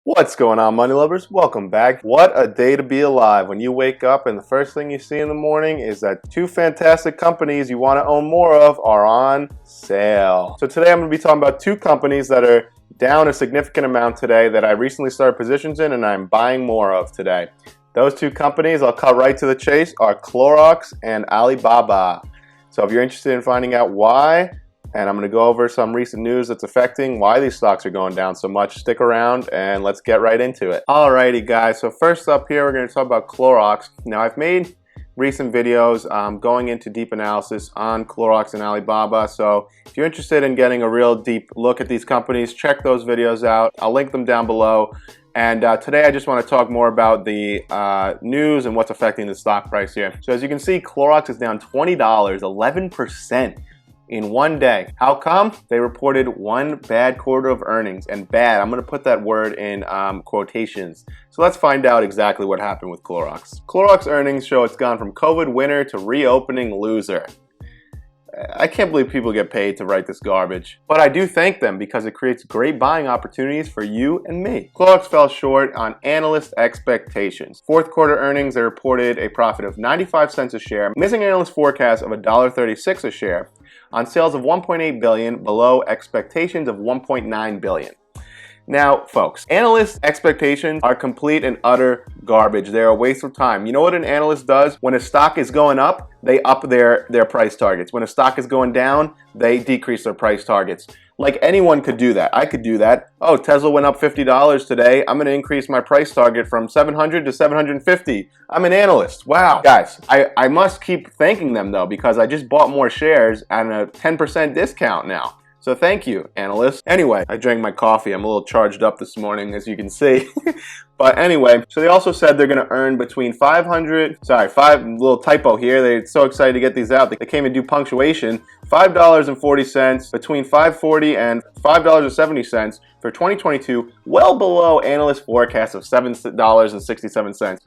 What's going on, money lovers? Welcome back. What a day to be alive when you wake up and the first thing you see in the morning is that two fantastic companies you want to own more of are on sale. So today I'm going to be talking about two companies that are down a significant amount today that I recently started positions in and I'm buying more of today. Those two companies, I'll cut right to the chase, are Clorox and Alibaba. So if you're interested in finding out why, and I'm going to go over some recent news that's affecting why these stocks are going down so much. Stick around and let's get right into it. Alrighty guys, so first up here we're going to talk about Clorox. Now I've made recent videos going into deep analysis on Clorox and Alibaba. So if you're interested in getting a real deep look at these companies, check those videos out. I'll link them down below. And today I just want to talk more about the news and what's affecting the stock price here. So as you can see, Clorox is down $20, 11%. In one day. How come? They reported one bad quarter of earnings, and bad, I'm going to put that word in quotations. So let's find out exactly what happened with Clorox. Clorox earnings show it's gone from COVID winner to reopening loser. I can't believe people get paid to write this garbage. But I do thank them because it creates great buying opportunities for you and me. Clorox fell short on analyst expectations. Fourth quarter earnings, they reported a profit of 95 cents a share, missing analyst forecast of $1.36 a share, on sales of $1.8 billion, below expectations of $1.9 billion. Now, folks, analyst expectations are complete and utter garbage. They're a waste of time. You know what an analyst does? When a stock is going up, they up their price targets. When a stock is going down, they decrease their price targets. Like anyone could do that. I could do that. Oh, Tesla went up $50 today. I'm going to increase my price target from 700 to 750. I'm an analyst. Wow. Guys, I must keep thanking them though because I just bought more shares at a 10% discount now. So thank you, analysts. Anyway, I drank my coffee. I'm a little charged up this morning, as you can see. But anyway, so they also said they're going to earn between little typo here. They're so excited to get these out. They came and do punctuation. $5.40, between $5.40 and $5.70 for 2022, well below analyst forecast of $7.67.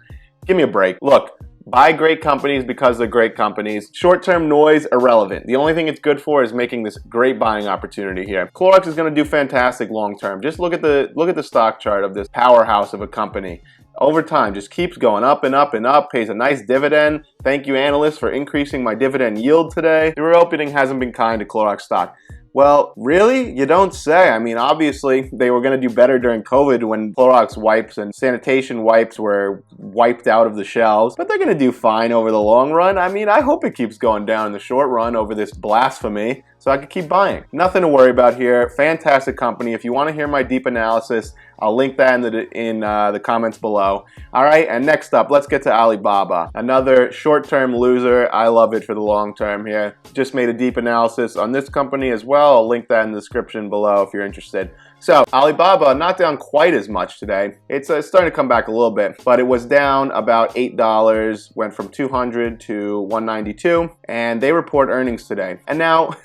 Give me a break. Look. Buy great companies because they're great companies. Short-term noise, irrelevant. The only thing it's good for is making this great buying opportunity here. Clorox is going to do fantastic long-term. Just look at the stock chart of this powerhouse of a company. Over time, just keeps going up and up and up, pays a nice dividend. Thank you, analysts, for increasing my dividend yield today. The reopening hasn't been kind to Clorox stock. Well, really? You don't say. I mean, obviously, they were going to do better during COVID when Clorox wipes and sanitation wipes were wiped out of the shelves. But they're going to do fine over the long run. I mean, I hope it keeps going down in the short run over this blasphemy so I can keep buying. Nothing to worry about here. Fantastic company. If you want to hear my deep analysis, I'll link that in the comments below. All right, and next up, let's get to Alibaba. Another short-term loser. I love it for the long term here. Just made a deep analysis on this company as well. I'll link that in the description below if you're interested. So Alibaba, not down quite as much today. It's starting to come back a little bit, but it was down about $8, went from 200 to 192, and they report earnings today. And now,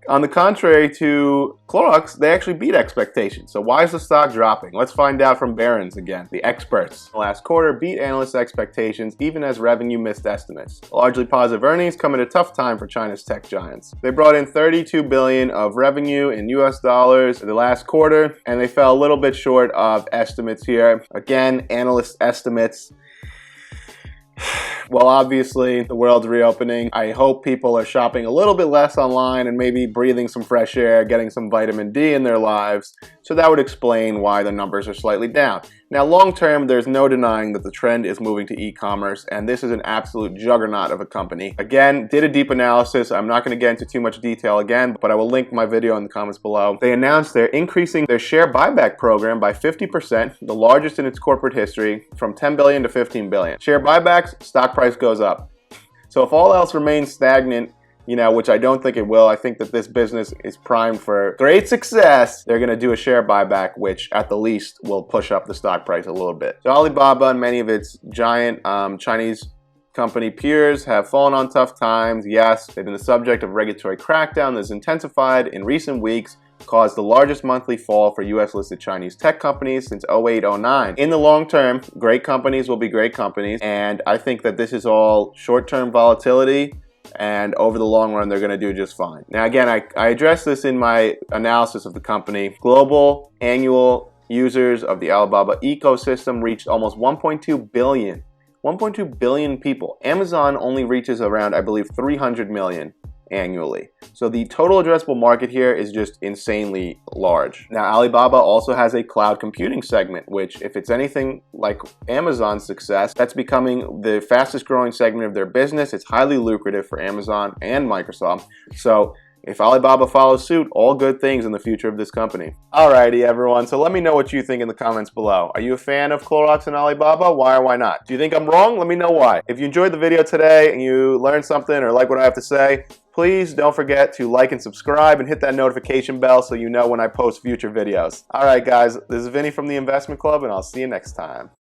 on the contrary to Clorox, they actually beat expectations. So why is the stock dropping? Let's find out from Barron's again, the experts. Last quarter beat analyst expectations even as revenue missed estimates. Largely positive earnings come at a tough time for China's tech giants. They brought in $32 billion of revenue in US dollars in the last quarter, and they fell a little bit short of estimates here. Again, analyst estimates. Well, obviously, the world's reopening. I hope people are shopping a little bit less online and maybe breathing some fresh air, getting some vitamin D in their lives. So that would explain why the numbers are slightly down. Now, long term, there's no denying that the trend is moving to e-commerce, and this is an absolute juggernaut of a company. Again, did a deep analysis. I'm not going to get into too much detail again, but I will link my video in the comments below. They announced they're increasing their share buyback program by 50%, the largest in its corporate history, from $10 billion to $15 billion. Share buybacks, stock price goes up. So if all else remains stagnant, which I don't think it will. I think that this business is primed for great success. They're going to do a share buyback, which at the least will push up the stock price a little bit. So Alibaba and many of its giant Chinese company peers have fallen on tough times. Yes, they've been the subject of regulatory crackdown that's intensified in recent weeks, caused the largest monthly fall for US-listed Chinese tech companies since 08-09. In the long term, great companies will be great companies, and I think that this is all short-term volatility, and over the long run, they're going to do just fine. Now, again, I addressed this in my analysis of the company. Global annual users of the Alibaba ecosystem reached almost 1.2 billion. 1.2 billion people. Amazon only reaches around, I believe, 300 million annually. So the total addressable market here is just insanely large. Now, Alibaba also has a cloud computing segment, which, if it's anything like Amazon's success, that's becoming the fastest growing segment of their business. It's highly lucrative for Amazon and Microsoft. So if Alibaba follows suit, all good things in the future of this company. Alrighty, everyone. So let me know what you think in the comments below. Are you a fan of Clorox and Alibaba? Why or why not? Do you think I'm wrong? Let me know why. If you enjoyed the video today and you learned something or like what I have to say, please don't forget to like and subscribe and hit that notification bell so you know when I post future videos. Alright, guys. This is Vinny from the Investment Club, and I'll see you next time.